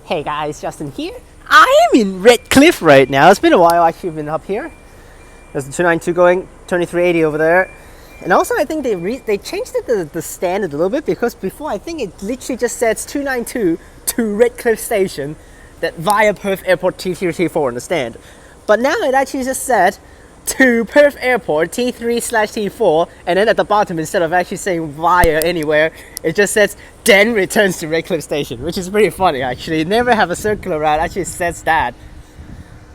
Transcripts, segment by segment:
Hey guys, Justin here. I am in Redcliffe right now. It's been a while actually been up here. There's the 292 going, 2380 over there. And also I think they changed the standard a little bit, because before I think it literally just says 292 to Redcliffe Station, that via Perth Airport T3 T4 on the stand. But now it actually just said to Perth Airport T3/T4, and then at the bottom, instead of actually saying via anywhere, it just says then returns to Redcliffe Station, which is pretty funny actually. It never have a circular route, actually says that.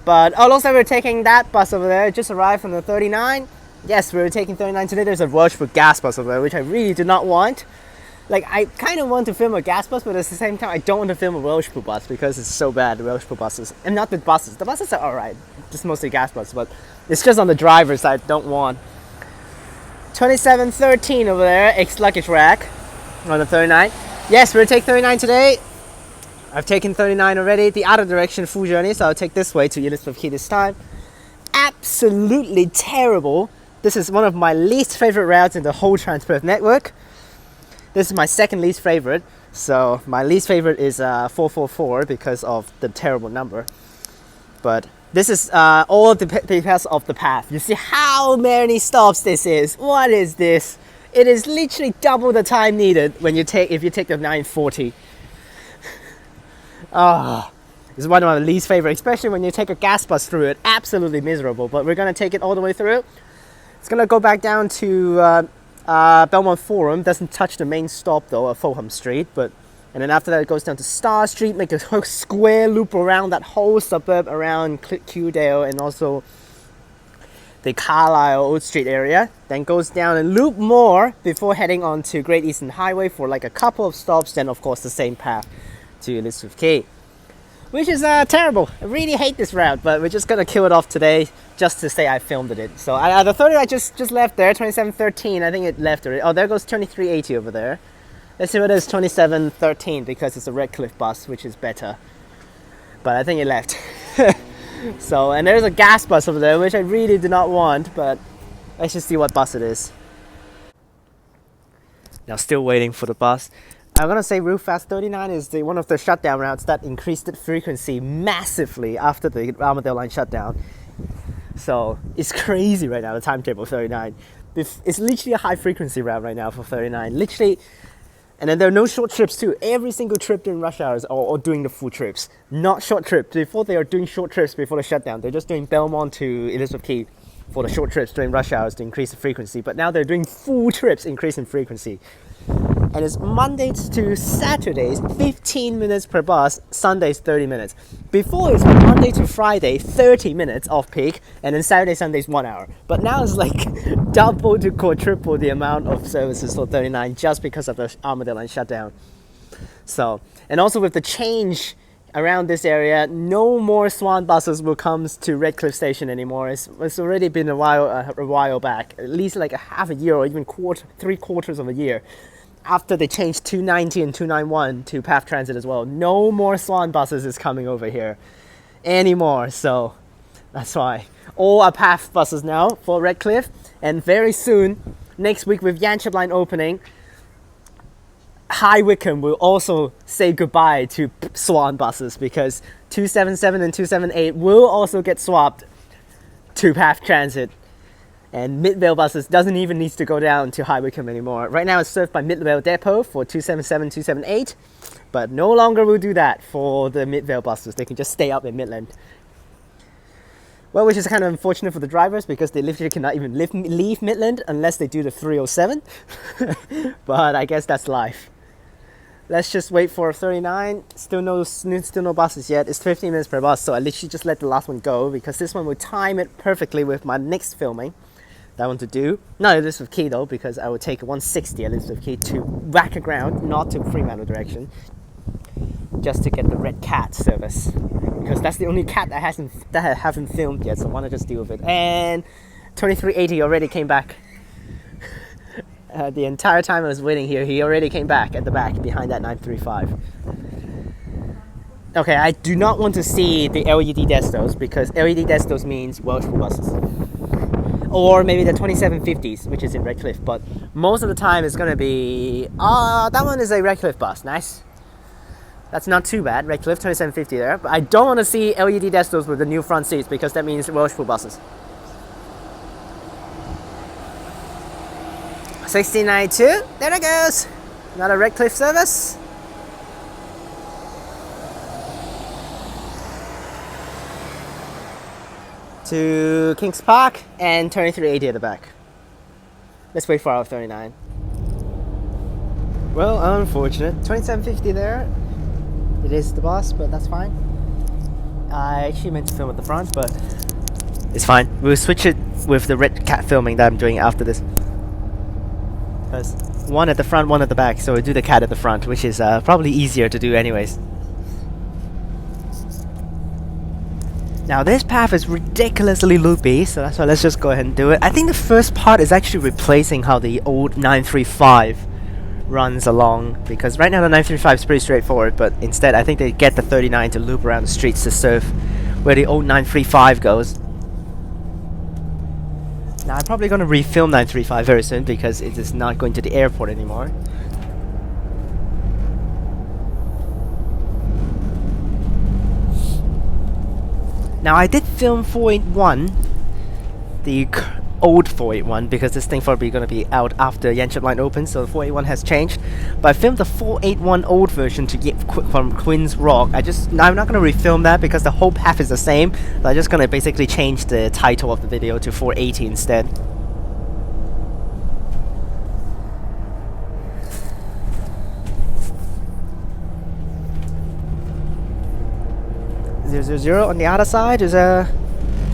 But oh, looks like we're taking that bus over there. It just arrived from the 39. Yes, we're taking 39 today. There's a Welshwood gas bus over there, which I really do not want. Like, I kind of want to film a gas bus, but at the same time I don't want to film a Welshwood bus because it's so bad, the Welshwood buses. And not the buses. The buses are alright, just mostly gas buses, but it's just on the driver's side I don't want. 2713 over there, ex-luggage rack on the 39. Yes, we'll take 39 today. I've taken 39 already, the other direction full journey, so I'll take this way to Elizabeth Quay this time. Absolutely terrible. This is one of my least favorite routes in the whole Transperth network. This is my second least favorite. So my least favorite is 444 because of the terrible number. But this is all because of the path. You see how many stops this is. What is this? It is literally double the time needed when you take if you take the 940. This is one of my least favorite, especially when you take a gas bus through it. Absolutely miserable. But we're gonna take it all the way through. It's gonna go back down to Belmont Forum. Doesn't touch the main stop though, at Fulham Street, and then after that it goes down to Star Street, make a square loop around that whole suburb around Kewdale and also the Carlisle Oats Street area, then goes down and loop more before heading on to Great Eastern Highway for like a couple of stops, then of course the same path to Elizabeth Quay, which is terrible. I really hate this route, but we're just gonna kill it off today just to say I filmed it. So the 30 I just left there, 2713, I think it left already. Oh, there goes 2380 over there. Let's see what it is, 2713, because it's a Redcliffe bus, which is better. But I think it left. So, and there's a gas bus over there, which I really do not want, but let's just see what bus it is. Now still waiting for the bus. I'm gonna say real fast, 39 is one of the shutdown routes that increased its frequency massively after the Armadale line shutdown. So it's crazy right now, the timetable 39. It's literally a high frequency route right now for 39, literally. And then there are no short trips too. Every single trip during rush hours are doing the full trips, not short trips. Before they are doing short trips before the shutdown, they're just doing Belmont to Elizabeth Quay for the short trips during rush hours to increase the frequency. But now they're doing full trips, increasing frequency. And it's Mondays to Saturdays, 15 minutes per bus, Sundays 30 minutes. Before it's like Monday to Friday, 30 minutes off peak, and then Saturday, Sundays 1 hour. But now it's like double to quadruple the amount of services for 39 just because of the Armadale line shutdown. So, and also with the change around this area, no more Swan buses will come to Redcliffe Station anymore. It's already been a while back, at least like a half a year or even 3/4 of a year. After they changed 290 and 291 to Path Transit as well, no more Swan buses is coming over here anymore. So that's why all are Path buses now for Redcliffe. And very soon, next week with Yanchep line opening, High Wycombe will also say goodbye to Swan buses, because 277 and 278 will also get swapped to Path Transit. And Midvale buses doesn't even need to go down to High Wycombe anymore. Right now it's served by Midvale Depot for 277, 278, but no longer will do that for the Midvale buses. They can just stay up in Midland. Well, which is kind of unfortunate for the drivers, because they literally cannot even leave Midland unless they do the 307. But I guess that's life. Let's just wait for 39. Still no buses yet. It's 15 minutes per bus, so I literally just let the last one go, because this one will time it perfectly with my next filming that I want to do. Not Elizabeth Quay though, because I will take 160 at Elizabeth Quay to Wacker Ground, not to Fremantle direction, just to get the red cat service, because that's the only cat that I haven't filmed yet, so I want to just deal with it. And 2380 already came back. The entire time I was waiting here, he already came back at the back behind that 935. Okay, I do not want to see the LED destos, because LED destos means Welshwood buses. Or maybe the 2750s, which is in Redcliffe, but most of the time it's going to be... that one is a Redcliffe bus, nice. That's not too bad. Redcliffe 2750 there. But I don't want to see LED dashboards with the new front seats because that means Welshpool buses. 1692. There it goes. Another Redcliffe service. To Kings Park and 2380 at the back. Let's wait for our 39. Well, unfortunate. 2750 there. It is the bus, but that's fine. I actually meant to film at the front, but it's fine. We'll switch it with the red cat filming that I'm doing after this. Because one at the front, one at the back, so we'll do the cat at the front, which is probably easier to do anyways. Now this path is ridiculously loopy, so that's why let's just go ahead and do it. I think the first part is actually replacing how the old 935 runs along, because right now the 935 is pretty straightforward, but instead I think they get the 39 to loop around the streets to serve where the old 935 goes. Now I'm probably going to refilm 935 very soon because it is not going to the airport anymore. Now I did film 481, the old 481, because this thing probably going to be out after Yanchep line opens, so the 481 has changed. But I filmed the 481 old version to get from Queen's Rock. Now I'm not going to refilm that because the whole path is the same. So I'm just going to basically change the title of the video to 480 instead. .000 on the other side is a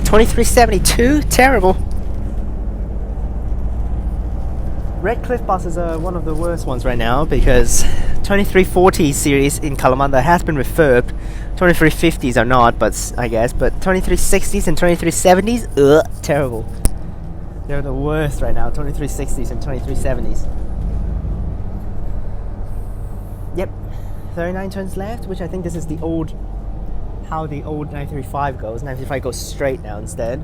2372. Terrible. Redcliffe buses are one of the worst ones right now because 2340 series in Kalamanda has been refurbed. 2350s are not, but I guess. But 2360s and 2370s, terrible. They're the worst right now. 2360s and 2370s. Yep, 39 turns left, which I think this is the old. How the old 935 goes. 935 goes straight now instead.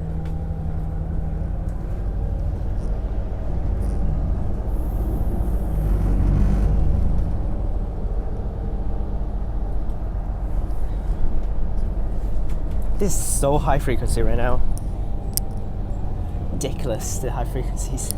This is so high frequency right now. Ridiculous, the high frequencies.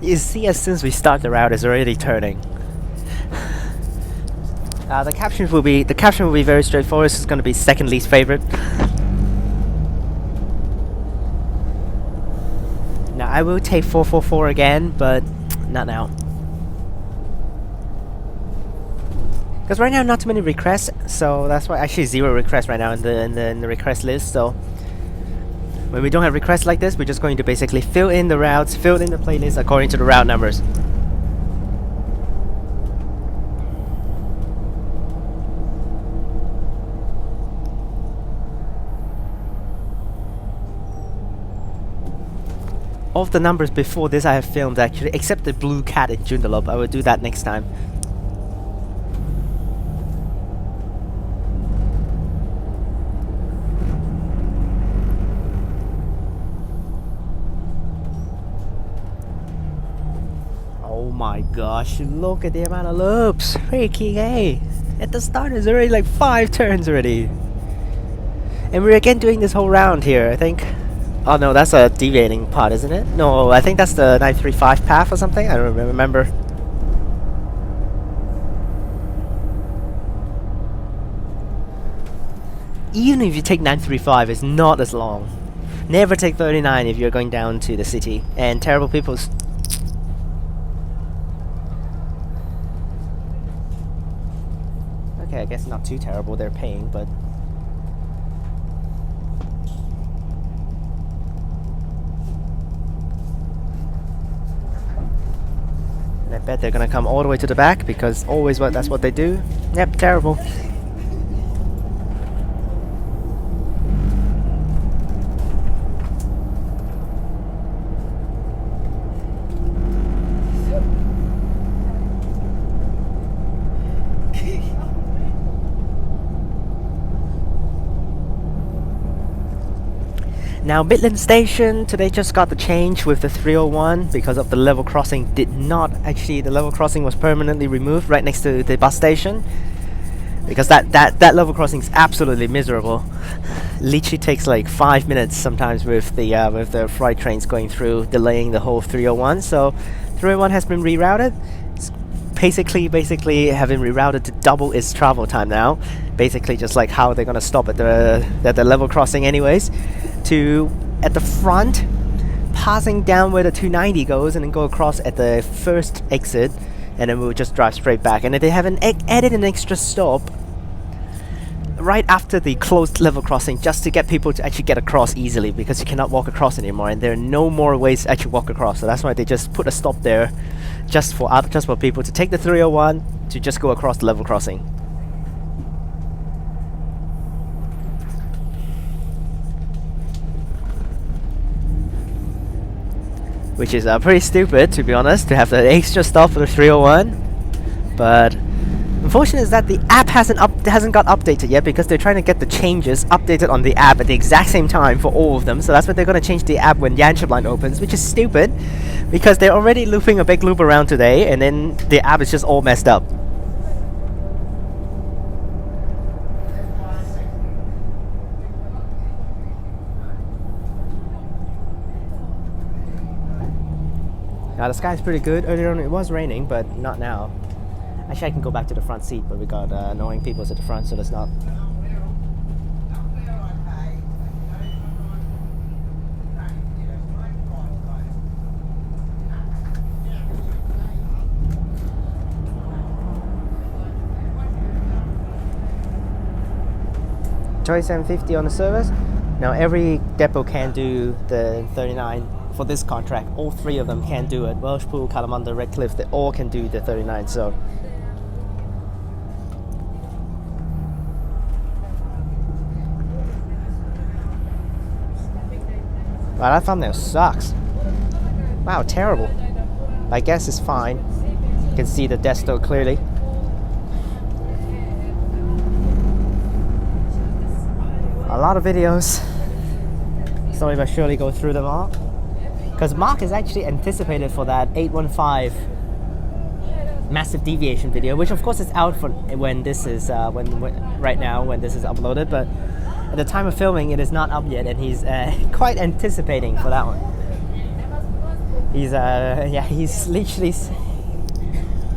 You see, as soon as we start the route, it's already turning. The caption will be very straightforward. This is going to be second least favorite. Now I will take 444 again, but not now. Because right now not too many requests, so that's why actually 0 requests right now in the request list. So when we don't have requests like this, we're just going to basically fill in the routes, fill in the playlist according to the route numbers. All of the numbers before this I have filmed actually, except the blue cat in Joondalup. I will do that next time. Oh my gosh, look at the amount of loops. Freaking A. At the start it's already like 5 turns already. And we're again doing this whole round here, I think. Oh no, that's a deviating part, isn't it? No, I think that's the 935 path or something. I don't remember. Even if you take 935, it's not as long. Never take 39 if you're going down to the city. And terrible people's. Okay, I guess not too terrible they're paying, but. bet they're gonna come all the way to the back because always that's what they do. Yep, terrible. Now Midland Station today just got the change with the 301 because of the level crossing the level crossing was permanently removed right next to the bus station, because that level crossing is absolutely miserable. Literally takes like 5 minutes sometimes with the freight trains going through, delaying the whole 301. So 301 has been rerouted. It's basically have been rerouted to double its travel time now. Basically just like how they're gonna stop at the level crossing anyways, to at the front, passing down where the 290 goes, and then go across at the first exit, and then we'll just drive straight back. And if they haven't added an extra stop right after the closed level crossing, just to get people to actually get across easily, because you cannot walk across anymore, and there are no more ways to actually walk across. So that's why they just put a stop there, just for people to take the 301 to just go across the level crossing. Which is pretty stupid, to be honest, to have the extra stop for the 301. But unfortunate is that the app hasn't got updated yet, because they're trying to get the changes updated on the app at the exact same time for all of them. So that's why they're going to change the app when Yanchep line opens, which is stupid, because they're already looping a big loop around today, and then the app is just all messed up. Now the sky is pretty good. Earlier on it was raining, but not now. Actually I can go back to the front seat, but we got annoying people at the front, so that's not. TP2750 on the service. Now every depot can do the 39 for this contract. All three of them can do it. Welshpool, Kalamunda, Redcliffe, they all can do the 39. So wow, that thumbnail sucks. Wow, terrible. I guess it's fine. You can see the desktop clearly. A lot of videos. Slowly but surely go through them all. Because Mark is actually anticipated for that 815 massive deviation video, which of course is out for when this is right now when this is uploaded, but at the time of filming it is not up yet, and he's quite anticipating for that one. He's literally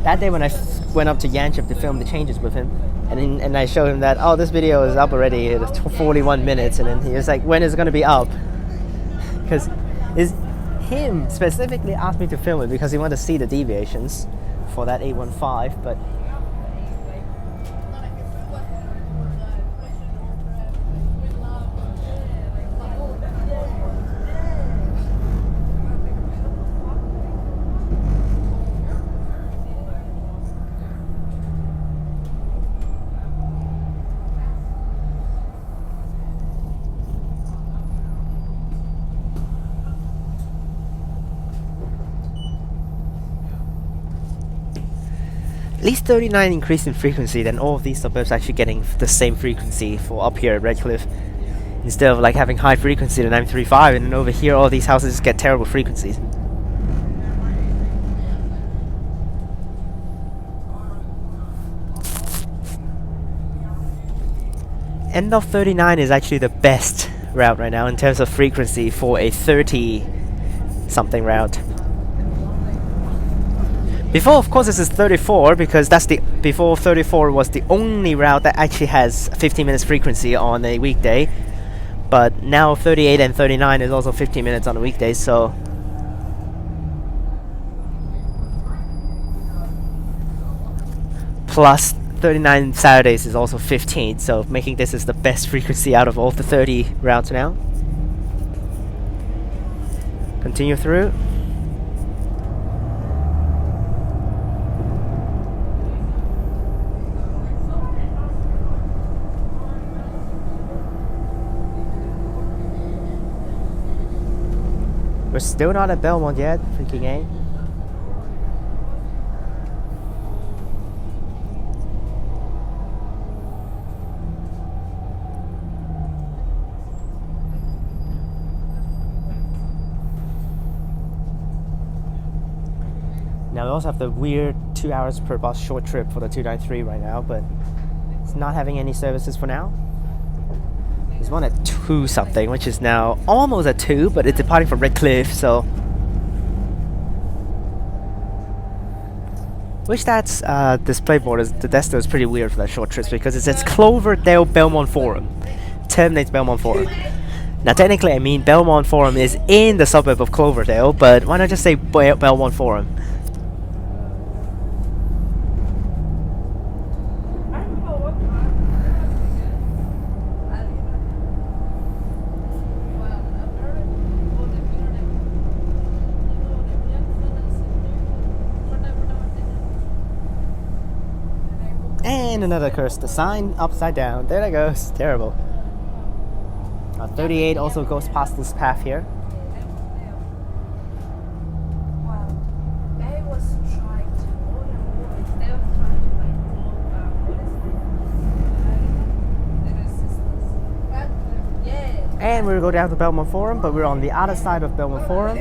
that day when I went up to Yanchep to film the changes with him, and I showed him that, oh, this video is up already, it's 41 minutes, and then he was like, when is it going to be up? Because him specifically asked me to film it because he wanted to see the deviations for that 815, but at least 39 increase in frequency, then all of these suburbs actually getting the same frequency for up here at Redcliffe, instead of like having high frequency to 935, and then over here all these houses get terrible frequencies. End of 39 is actually the best route right now in terms of frequency for a 30 something route. Before, of course, this is 34, because before 34 was the only route that actually has 15 minutes frequency on a weekday. But now 38 and 39 is also 15 minutes on a weekday, so plus 39 Saturdays is also 15, so making this is the best frequency out of all the 30 routes now. Continue through. We're still not at Belmont yet, freaking A. Now we also have the weird 2 hours per bus short trip for the 293 right now, but it's not having any services for now. There's one at 2 something, which is now almost at 2, but it's departing from Redcliffe, so... Which that's display board, the desk is pretty weird for that short trip because it says Cloverdale Belmont Forum. Terminates Belmont Forum. Now technically I mean Belmont Forum is in the suburb of Cloverdale, but why not just say Belmont Forum? And another curse, the sign upside down. There it goes. Terrible. 38 also goes past this path here. And we'll go down to Belmont Forum, but we're on the other side of Belmont Forum.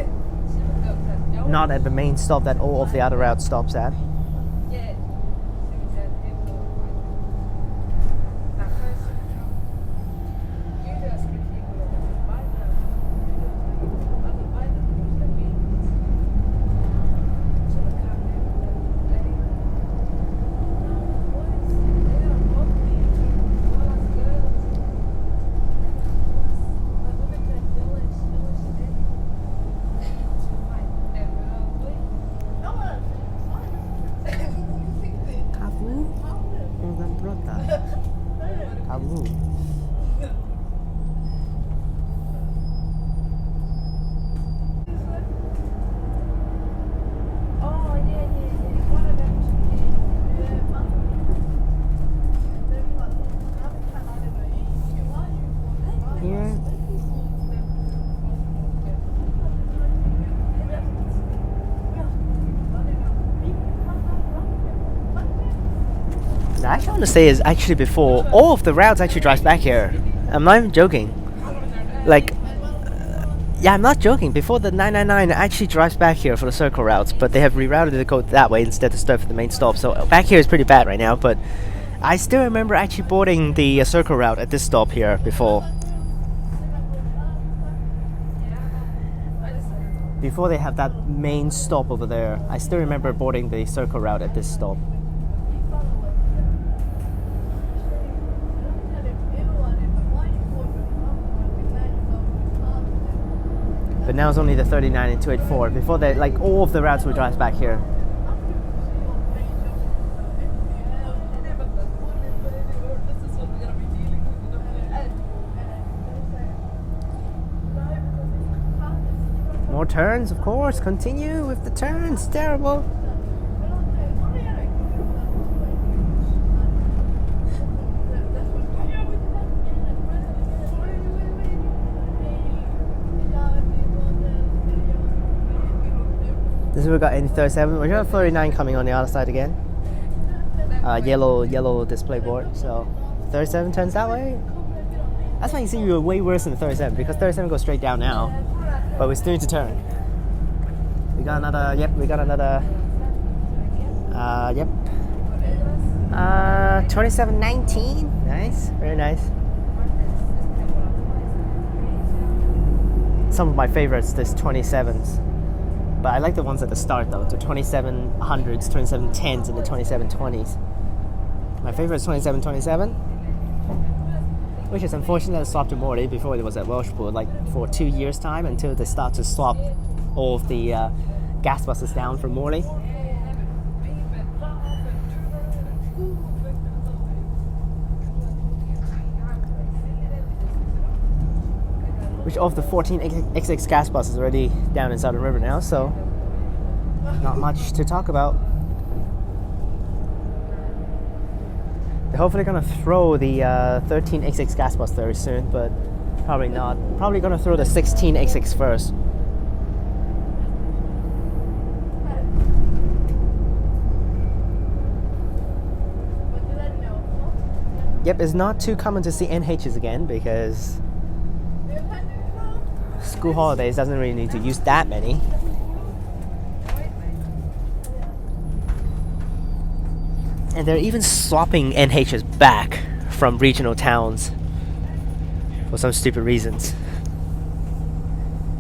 Not at the main stop that all of the other route stops at. Actually, I want to say is actually before all of the routes actually drives back here. I'm not even joking. Like, yeah, I'm not joking. Before the 999 actually drives back here for the circle routes, but they have rerouted the code that way instead to start for the main stop. So back here is pretty bad right now, but I still remember actually boarding the circle route at this stop here before. Before they have that main stop over there, I still remember boarding the circle route at this stop. But now it's only the 39 and 284. Before that, like all of the routes would drive back here. More turns, of course. Continue with the turns. Terrible. This is we got in 37. We're got 39 coming on the other side again. Yellow display board. So 37 turns that way. That's why you see we were way worse than the 37 because 37 goes straight down now, but we still need to turn. We got another. Yep, we got another. Yep. 2719. Nice, very nice. Some of my favorites, this 27s. But I like the ones at the start though, the 2700s, 2710s, and the 2720s. My favorite is 2727, which is unfortunately swapped to Morley before it was at Welshpool, like for 2 years time until they start to swap all of the gas buses down from Morley. Which of the 14 XX gas buses is already down in Southern River now, so not much to talk about. They're hopefully going to throw the 13 XX gas bus very soon, but probably not. Probably going to throw the 16 XX first. Yep, it's not too common to see NHs again because school holidays doesn't really need to use that many. And they're even swapping NHs back from regional towns for some stupid reasons.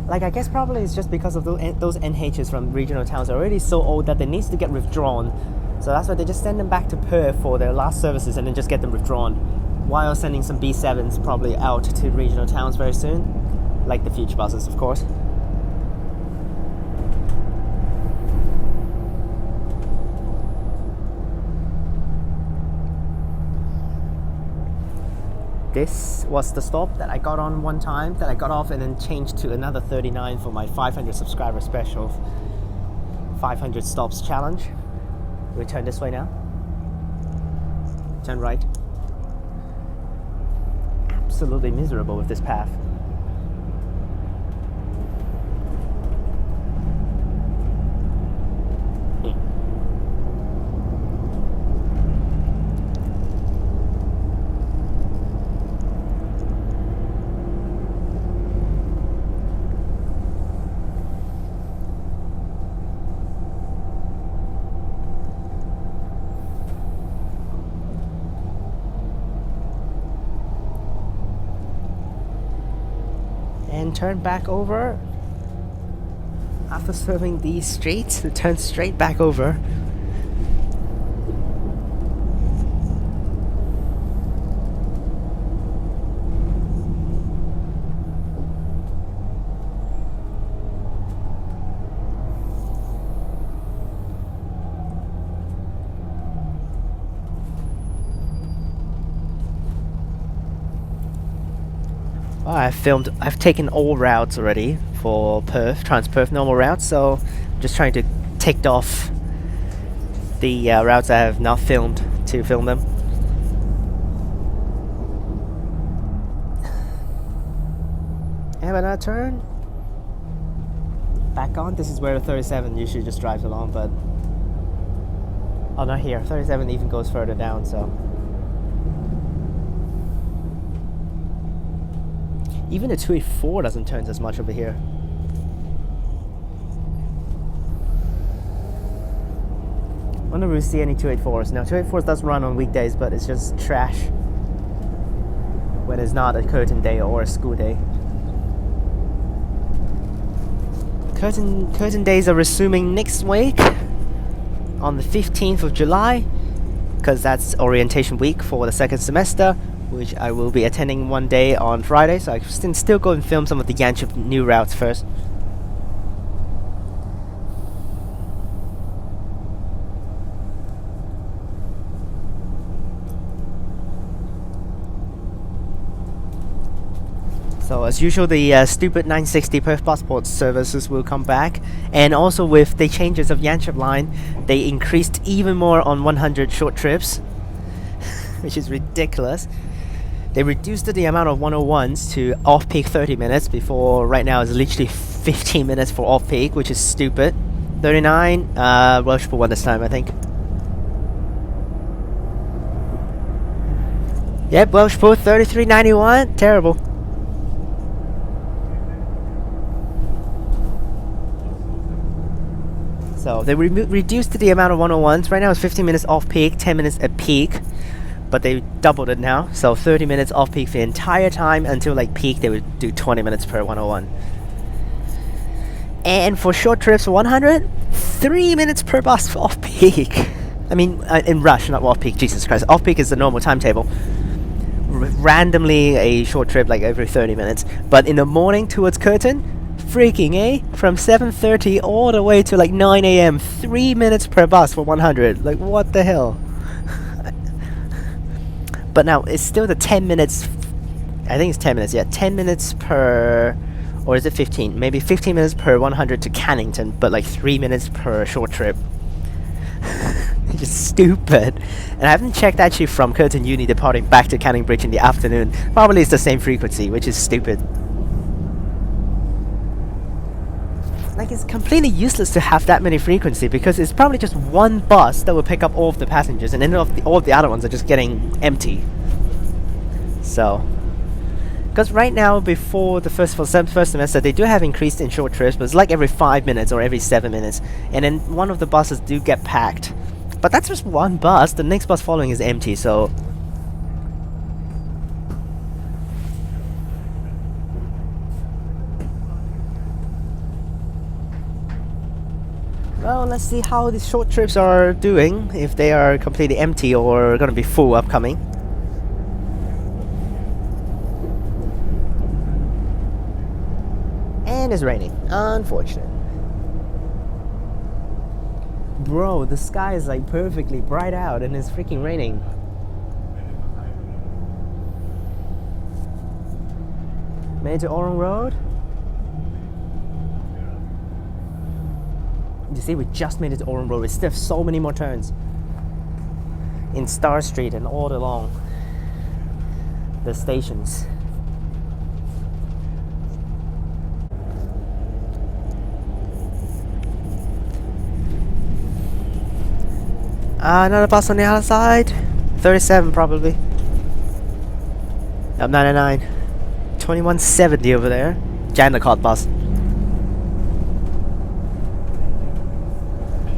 Like, I guess probably it's just because of those NHs from regional towns are already so old that they need to get withdrawn. So that's why they just send them back to Perth for their last services and then just get them withdrawn, while sending some B7s probably out to regional towns very soon, like the future buses, of course. This was the stop that I got on one time, that I got off and then changed to another 39 for my 500 subscriber special 500 stops challenge. We turn this way now. Turn right. Absolutely miserable with this path. And turn back over. After serving these streets, to turn straight back over. I've taken all routes already for Perth, Transperth normal routes, so I'm just trying to tick off the routes I have not filmed to film them. And when I turn back on, this is where the 37 usually just drives along, but oh, not here. 37 even goes further down, so. Even the 284 doesn't turn as much over here. I wonder if we see any 284s. Now, 284s does run on weekdays, but it's just trash when it's not a curtain day or a school day. Curtain days are resuming next week on the 15th of July, because that's orientation week for the second semester, which I will be attending one day on Friday, so I can still go and film some of the Yanchep new routes first. So as usual, the stupid 960 Perth Busport services will come back, and also with the changes of Yanchep line, they increased even more on 100 short trips, which is ridiculous. They reduced the amount of 101s to off-peak 30 minutes, before right now it's literally 15 minutes for off-peak, which is stupid. 39, Welshpool won this time, I think. Yep, Welshpool 33.91, terrible. So they reduced the amount of 101s. Right now it's 15 minutes off-peak, 10 minutes at peak. But they doubled it now, so 30 minutes off peak the entire time until like peak. They would do 20 minutes per 101. And for short trips 100, 3 minutes per bus off peak. I mean, in rush, not off peak. Jesus Christ, off peak is the normal timetable. Randomly a short trip like every 30 minutes, but in the morning towards Curtin, freaking from 7:30 all the way to like 9 a.m. 3 minutes per bus for 100. Like, what the hell? But now it's still the 10 minutes, I think it's 10 minutes, yeah, 10 minutes per, or is it 15? Maybe 15 minutes per 100 to Cannington, but like 3 minutes per short trip. It's just stupid. And I haven't checked actually from Curtin Uni departing back to Canning Bridge in the afternoon. Probably it's the same frequency, which is stupid. Like, it's completely useless to have that many frequency, because it's probably just one bus that will pick up all of the passengers, and then all of the other ones are just getting empty. So, because right now, before the first semester, they do have increased in short trips, but it's like every 5 minutes or every 7 minutes. And then one of the buses do get packed. But that's just one bus. The next bus following is empty, so... Well, let's see how these short trips are doing, if they are completely empty or gonna be full upcoming. And it's raining, unfortunate. Bro, the sky is like perfectly bright out and it's freaking raining. Made it to Orong Road. You see, we just made it to Orong Road. We still have so many more turns in Star Street and all along the stations. Another bus on the other side. 37 probably. Up 99. 2170 over there. Jandakot bus.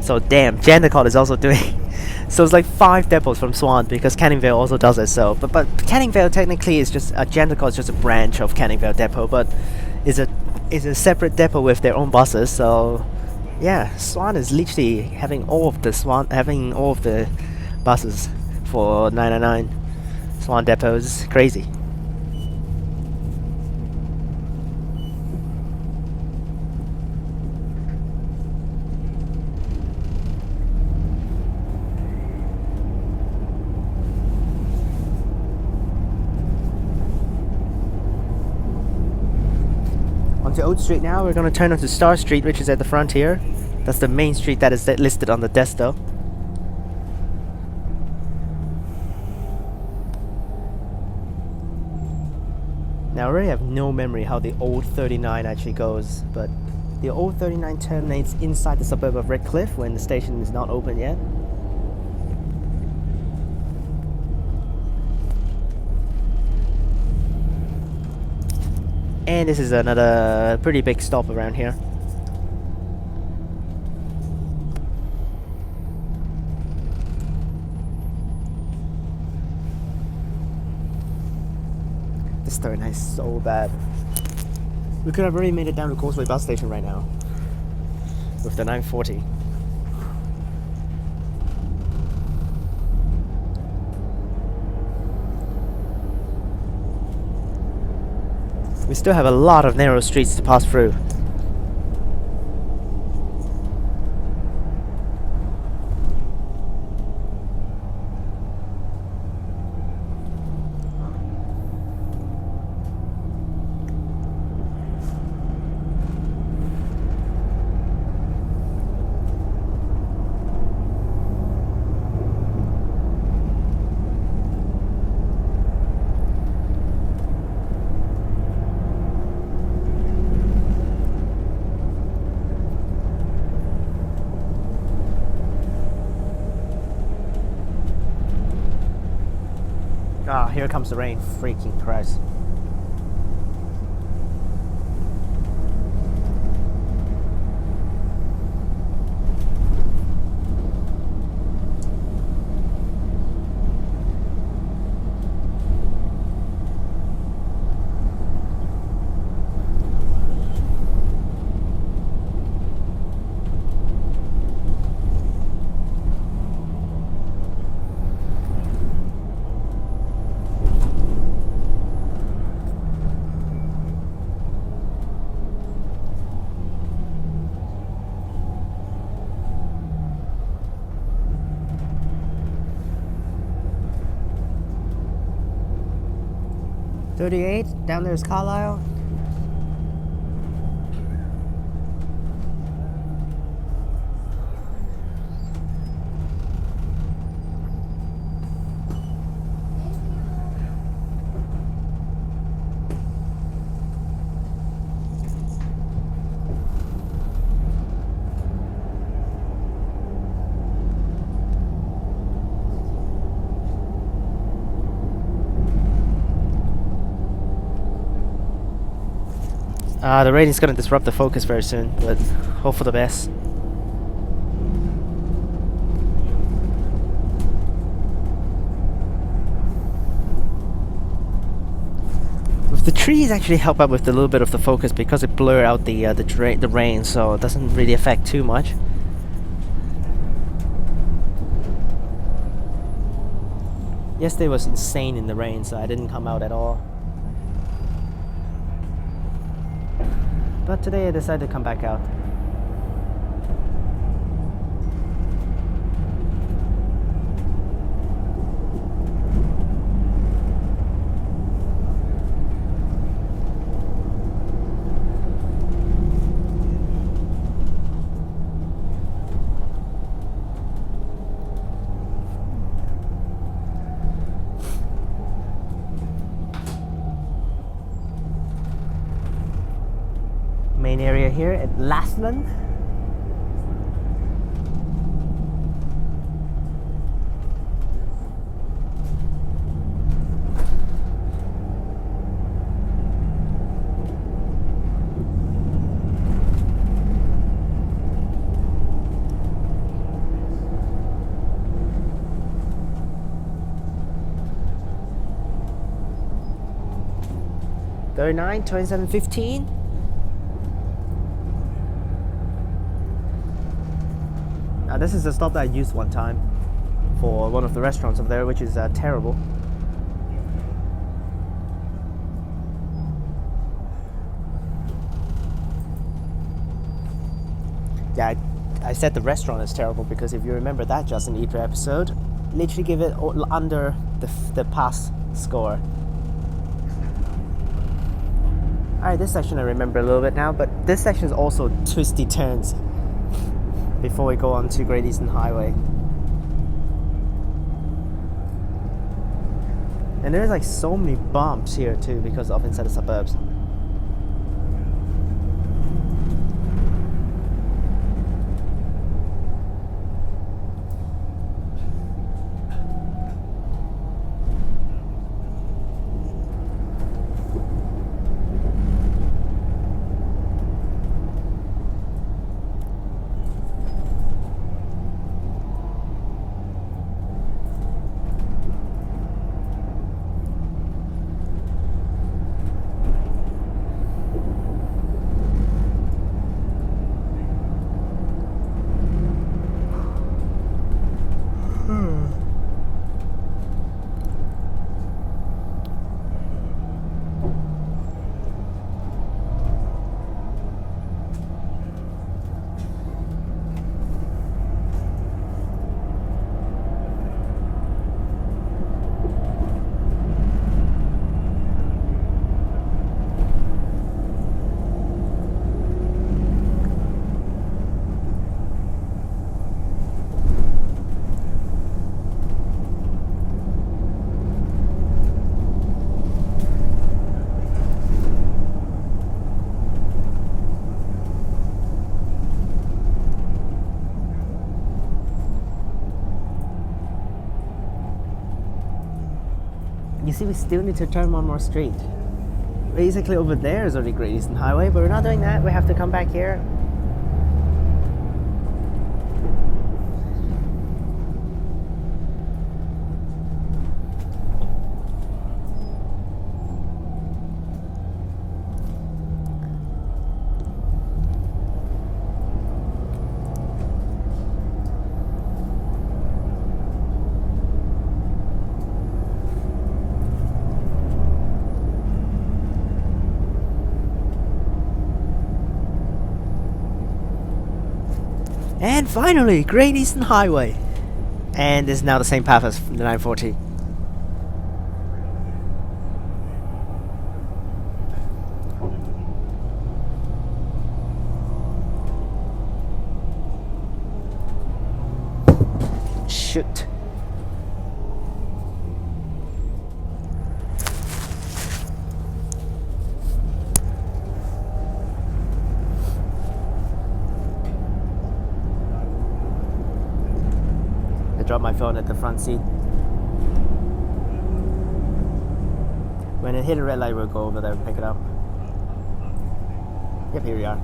So damn, Jandakot is also doing. So it's like 5 depots from Swan because Canning Vale also does it. So, but Canning Vale technically is just Jandakot is just a branch of Canning Vale depot, but is a separate depot with their own buses. So yeah, Swan is literally having all of the buses for 999 Swan depots. Crazy. Onto Oats Street now. We're going to turn onto Star Street, which is at the front here. That's the main street that is listed on the desk though. Now I really have no memory how the old 39 actually goes, but the old 39 terminates inside the suburb of Redcliffe when the station is not open yet. And this is another pretty big stop around here. This 39 is so bad. We could have already made it down to Causeway bus station right now with the 940. We still have a lot of narrow streets to pass through. Ah, here comes the rain. Freaking Christ. .38, down there is Carlisle. The rain is gonna disrupt the focus very soon, but hope for the best. The trees actually help out with a little bit of the focus because it blur out the rain, so it doesn't really affect too much. Yesterday was insane in the rain, so I didn't come out at all. But today I decided to come back out. Main area here at Lathlain. (39, 2715). Now this is the stop that I used one time for one of the restaurants over there, which is terrible. Yeah, I said the restaurant is terrible because if you remember that Justin Eater episode, literally give it under the pass score. Alright, this section I remember a little bit now, but this section is also twisty turns before we go on to Great Eastern Highway. And there's like so many bumps here too because of inside the suburbs. You see, we still need to turn one more street. Basically over there is already Great Eastern Highway, but we're not doing that. We have to come back here. And finally, Great Eastern Highway. And it's now the same path as the 940. Shoot. Drop my phone at the front seat. When it hit a red light, we'll go over there and pick it up. Yep, here we are.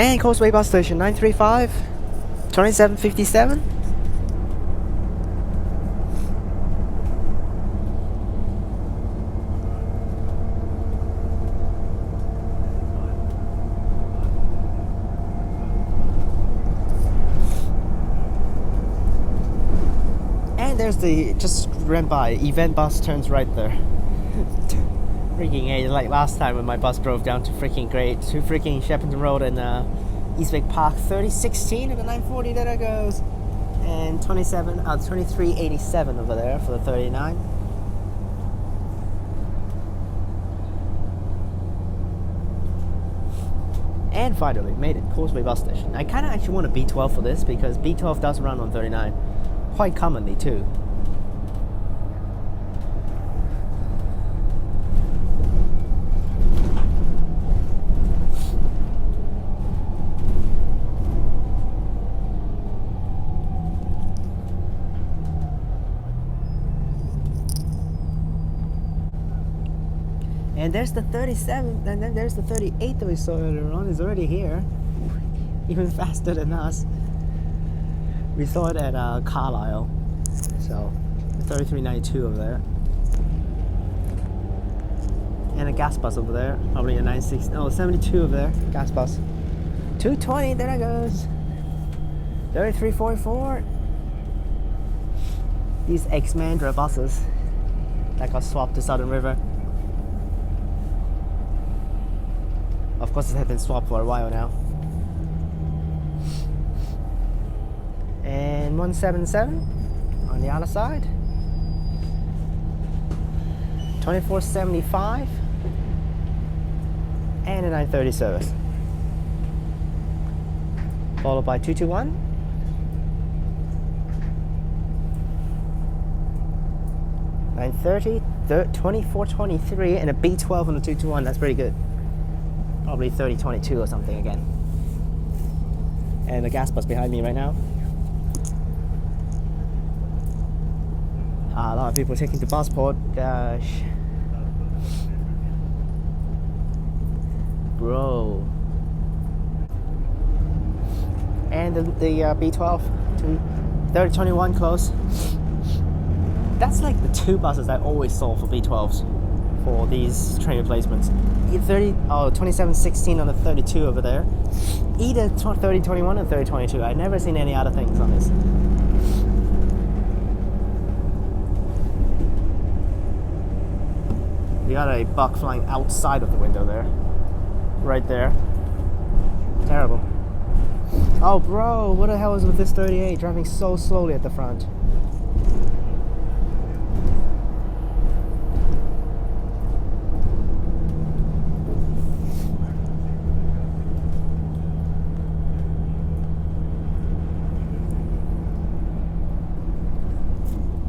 And Causeway bus station 935 2757. And there's the, just ran by, event bus turns right there. Freaking A, like last time when my bus drove down to freaking Shepparton Road and Eastwick Park 3016 and the 940, there it goes. And 2387 over there for the 39. And finally made it, Causeway bus station. I kinda actually want a B12 for this because B12 does run on 39. Quite commonly too. And there's the 37, and then there's the 38 that we saw earlier on, is already here. Even faster than us. We saw it at Carlisle. So, 3392 over there. And a gas bus over there, probably a 96, no, 72 over there, gas bus. 220, there it goes. 3344. These ex-Mandra buses that got swapped to Southern River. Of course, it had been swapped for a while now. And 177 on the other side. 2475 and a 930 service. Followed by 221. 930, 2423 and a B12 on the 221. That's pretty good. Probably 3022 or something again. And the gas bus behind me right now. A lot of people taking to Busport. Gosh. Bro. And the B12 to 3021 close. That's like the two buses I always saw for B12s for these train replacements. 2716 on the 32 over there. Either 3021 or 3022. I've never seen any other things on this. We got a buck flying outside of the window there. Right there. Terrible. Oh bro, what the hell is with this 38 driving so slowly at the front?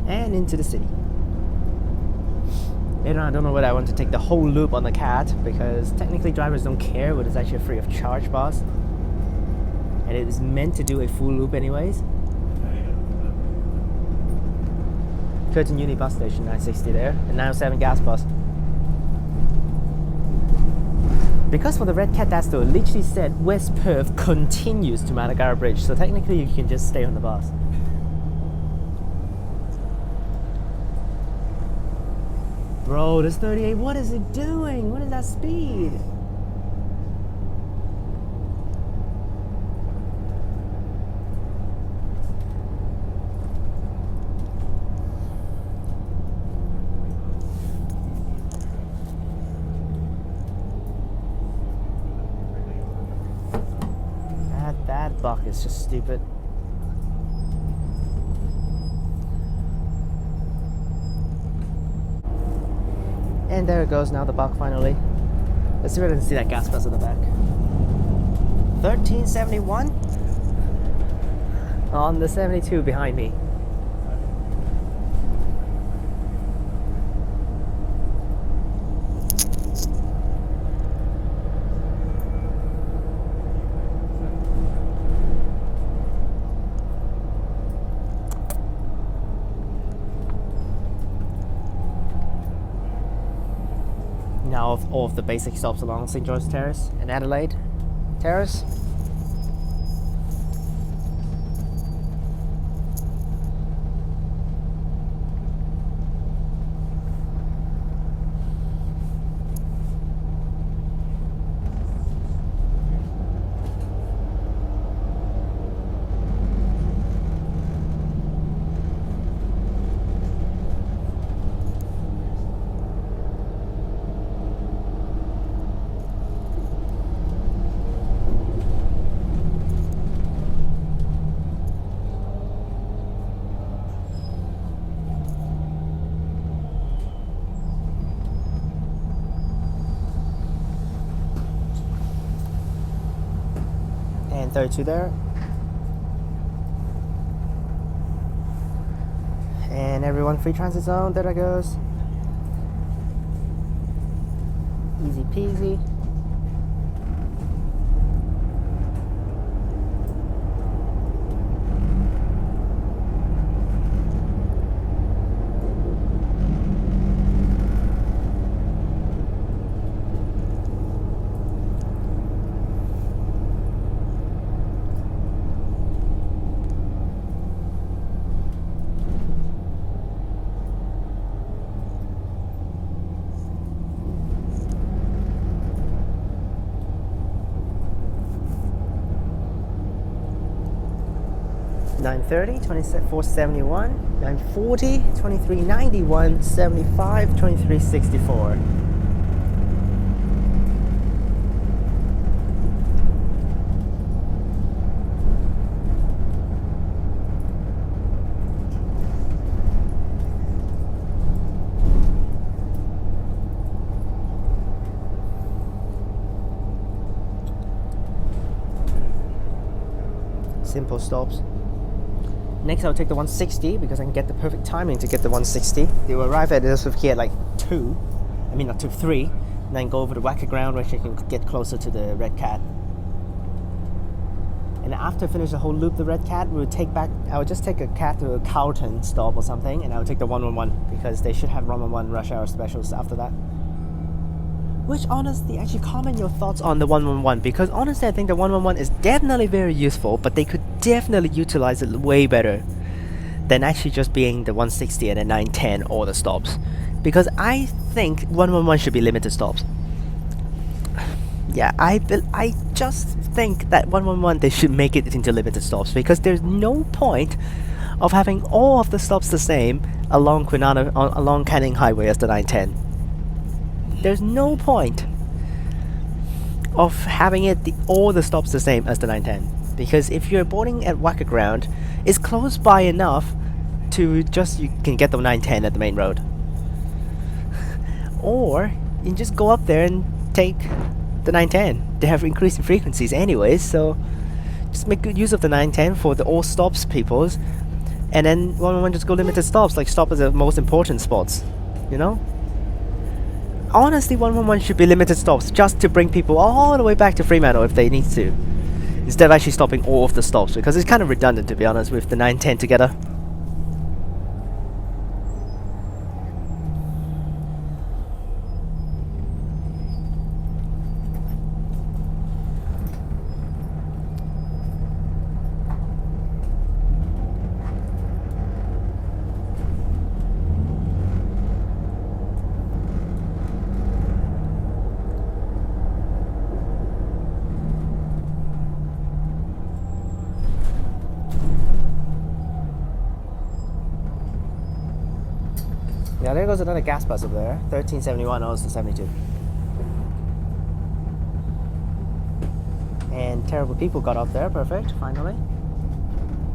And into the city. Later on, I don't know whether I want to take the whole loop on the CAT because technically drivers don't care, but it's actually a free of charge bus. And it is meant to do a full loop anyways. Curtin Uni bus station, 960 there, and 907 gas bus. Because for the Red Cat Dasto, it literally said West Perth continues to Matagara Bridge, so technically you can just stay on the bus. Bro, this 38, what is it doing? What is that speed? That buck is just stupid. And there it goes now, the buck finally. Let's see if I can see that gas bus at the back. 1371 on the 72 behind me. Now of all of the basic stops along St. George's Terrace and Adelaide Terrace. And 32 there. And everyone free transit zone, there that goes. Easy peasy. $9.30, 24.71, $9.40, 23.91, $75, 23.64. Simple stops. Next I'll take the 160 because I can get the perfect timing to get the 160. They will arrive at Elizabeth Quay at like 2, I mean not 2, 3, and then go over the Wacker ground where she can get closer to the Red Cat. And after I finish the whole loop, the Red Cat, I would just take a cat to a Carlton stop or something, and I would take the 111 because they should have 111 rush hour specials after that. Which honestly, actually comment your thoughts on the 111 because honestly I think the 111 is definitely very useful, but they could definitely utilize it way better than actually just being the 160 and the 910 all the stops. Because I think 111 should be limited stops. Yeah, I just think that 111 they should make it into limited stops because there's no point of having all of the stops the same along Canning Highway as the 910. There's no point of having all the stops the same as the 910 because if you're boarding at Wacker Ground, it's close by enough to you can get the 910 at the main road. Or you can just go up there and take the 910. They have increasing frequencies anyways, so just make good use of the 910 for the all stops peoples, and then 111 just go limited stops, like stop at the most important spots, you know? Honestly, 111 should be limited stops just to bring people all the way back to Fremantle if they need to, instead of actually stopping all of the stops because it's kind of redundant to be honest with the 910 together. Yeah, there goes another gas bus over there. 1371 owes to 72. And terrible people got up there. Perfect, finally.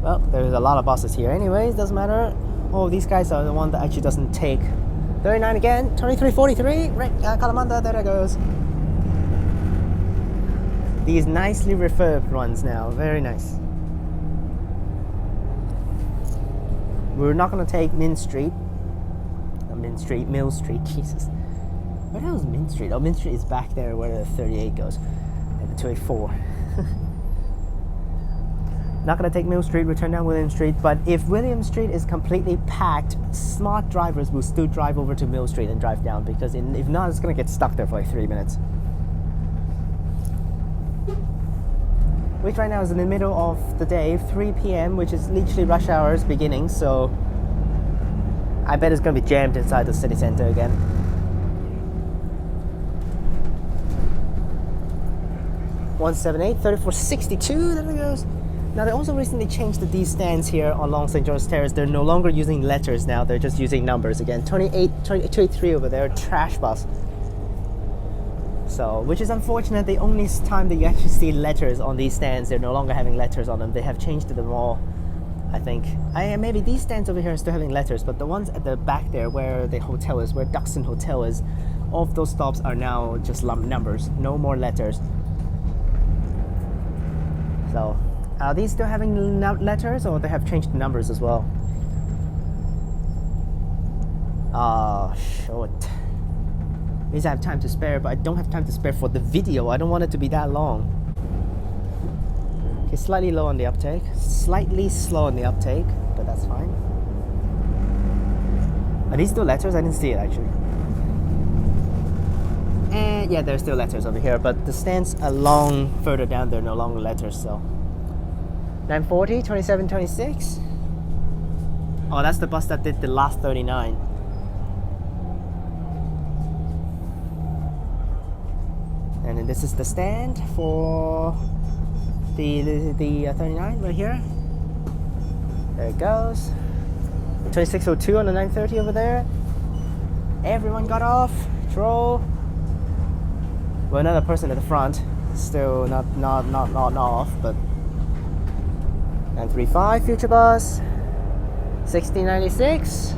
Well, there's a lot of buses here anyways, doesn't matter. Oh, these guys are the one that actually doesn't take 39 again. 2343, right, Kalamanda, there it goes. These nicely refurbed ones now, very nice. We're not gonna take Mill Street, Jesus. Where the hell is Mint Street? Oh, Mint Street is back there where the 38 goes, and the 284. Not gonna take Mill Street, return down William Street, but if William Street is completely packed, smart drivers will still drive over to Mill Street and drive down, because if not, it's gonna get stuck there for like 3 minutes. Which right now is in the middle of the day, 3 p.m, which is literally rush hours beginning, so I bet it's gonna be jammed inside the city center again. $178, $34.62, there it goes. Now they also recently changed these stands here along St. George's Terrace. They're no longer using letters now, they're just using numbers again. 283 over there, trash bus. So, which is unfortunate, the only time that you actually see letters on these stands, they're no longer having letters on them. They have changed them all, I think. Maybe these stands over here are still having letters, but the ones at the back there where the hotel is, where Duxton Hotel is, all of those stops are now just numbers, no more letters. So, are these still having letters, or they have changed the numbers as well? Oh, shit. Means I have time to spare, but I don't have time to spare for the video. I don't want it to be that long. Okay, slightly low on the uptake. Slightly slow on the uptake, but that's fine. Are these still letters? I didn't see it actually. And yeah, there's still letters over here, but the stands along further down, they're no longer letters, so. 940, 2726. Oh, that's the bus that did the last 39. And then this is the stand for the 39 right here. There it goes. 2602 on the 930 over there. Everyone got off. Troll. Well, another person at the front, still not off, but 935 future bus. 1696.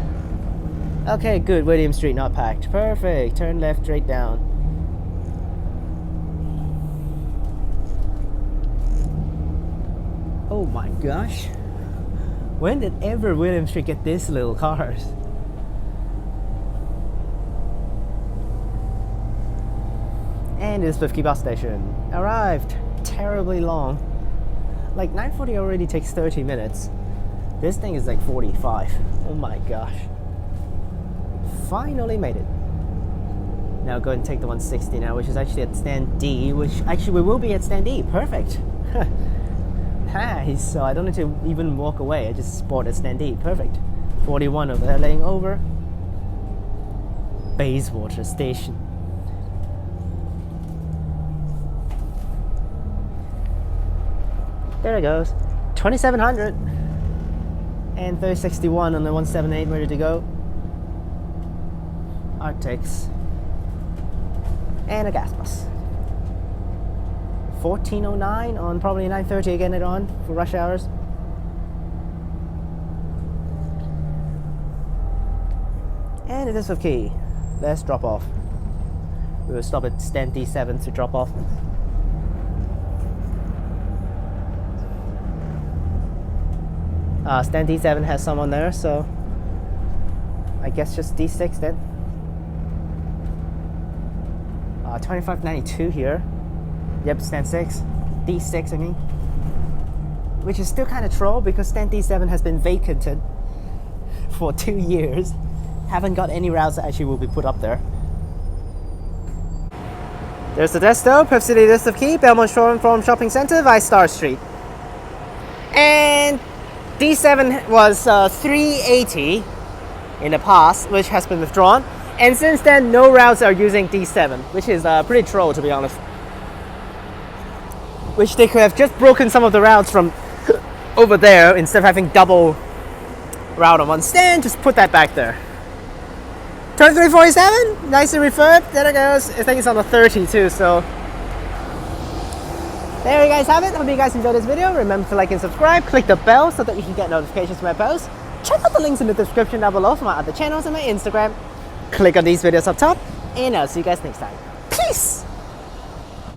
Okay, good. William Street not packed. Perfect. Turn left, straight down. Oh my gosh. When did ever William Street get this little cars? And this Quay bus station arrived. Terribly long. Like 940 already takes 30 minutes. This thing is like 45. Oh my gosh. Finally made it. Now go and take the 160 now, which is actually at stand D, which actually we will be at stand D. Perfect. Nice. So I don't need to even walk away. I just spot at stand D. Perfect. 41 over there laying over. Bayswater Station. There it goes. 2700 and 3061 on the 178 ready to go. Arctics and a gas bus. 1409 on probably 930 again it on for rush hours. And it is with Quay. Let's drop off. We will stop at stand D7 to drop off. Stand D7 has someone there, so I guess just D6 then. 2592 here. Yep, stand 6. D6 I mean. Which is still kind of troll because stand D7 has been vacated for 2 years. Haven't got any routes that actually will be put up there. There's the Desto, Perth City List of Quay, Belmont Shore Forum Shopping Centre via Star Street. And D7 was 380 in the past, which has been withdrawn. And since then, no routes are using D7, which is pretty troll to be honest. Which they could have just broken some of the routes from over there instead of having double route on one stand, just put that back there. Turn 347, nicely refurbed, there it goes. I think it's on the 30 too, so. There you guys have it. Hope you guys enjoyed this video. Remember to like and subscribe, click the bell so that you can get notifications from my posts. Check out the links in the description down below for my other channels and my Instagram. Click on these videos up top, and I'll see you guys next time.